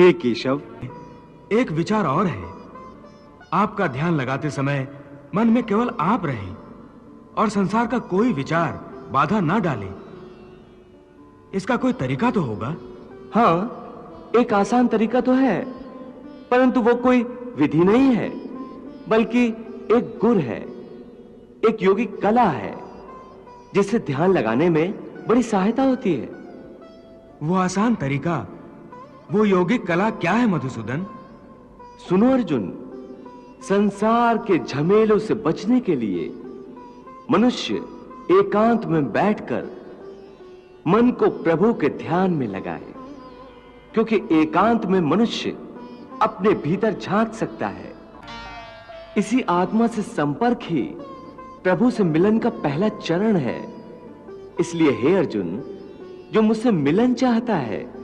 हे केशव, एक विचार और है। आपका ध्यान लगाते समय मन में केवल आप रहें और संसार का कोई विचार बाधा ना डाले। इसका कोई तरीका तो होगा? हाँ, एक आसान तरीका तो है, परंतु वो कोई विधि नहीं है, बल्कि एक गुर है, एक योगिक कला है, जिससे ध्यान लगाने में बड़ी सहायता होती है। वो आसान तरीका, वो योगिक कला क्या है मधुसूदन? सुनो अर्जुन, संसार के झमेलों से बचने के लिए मनुष्य एकांत में बैठकर मन को प्रभु के ध्यान में लगाए, क्योंकि एकांत में मनुष्य अपने भीतर झांक सकता है। इसी आत्मा से संपर्क ही प्रभु से मिलन का पहला चरण है। इसलिए हे अर्जुन, जो मुझसे मिलन चाहता है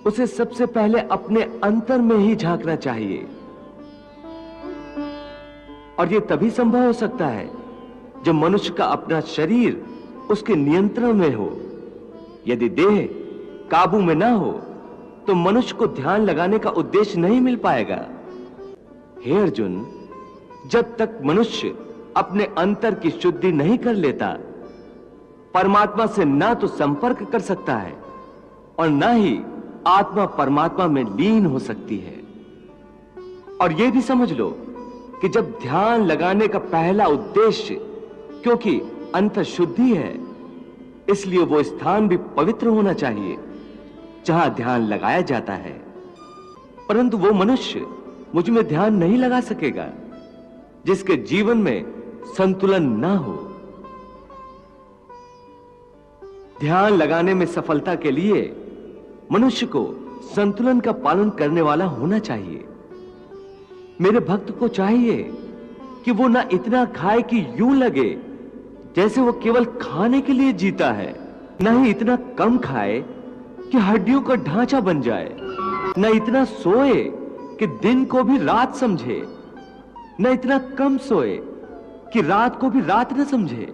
उसे सबसे पहले अपने अंतर में ही झांकना चाहिए, और यह तभी संभव हो सकता है जब मनुष्य का अपना शरीर उसके नियंत्रण में हो। यदि देह काबू में ना हो तो मनुष्य को ध्यान लगाने का उद्देश्य नहीं मिल पाएगा। हे अर्जुन, जब तक मनुष्य अपने अंतर की शुद्धि नहीं कर लेता, परमात्मा से ना तो संपर्क कर सकता है और ना ही आत्मा परमात्मा में लीन हो सकती है। और यह भी समझ लो कि जब ध्यान लगाने का पहला उद्देश्य, क्योंकि अंतर शुद्धि है, इसलिए वो स्थान भी पवित्र होना चाहिए जहां ध्यान लगाया जाता है। परंतु वो मनुष्य मुझ में ध्यान नहीं लगा सकेगा जिसके जीवन में संतुलन ना हो। ध्यान लगाने में सफलता के लिए मनुष्य को संतुलन का पालन करने वाला होना चाहिए। मेरे भक्त को चाहिए कि वो ना इतना खाए कि यूं लगे जैसे वो केवल खाने के लिए जीता है, ना ही इतना कम खाए कि हड्डियों का ढांचा बन जाए, न इतना सोए कि दिन को भी रात समझे, न इतना कम सोए कि रात को भी रात न समझे।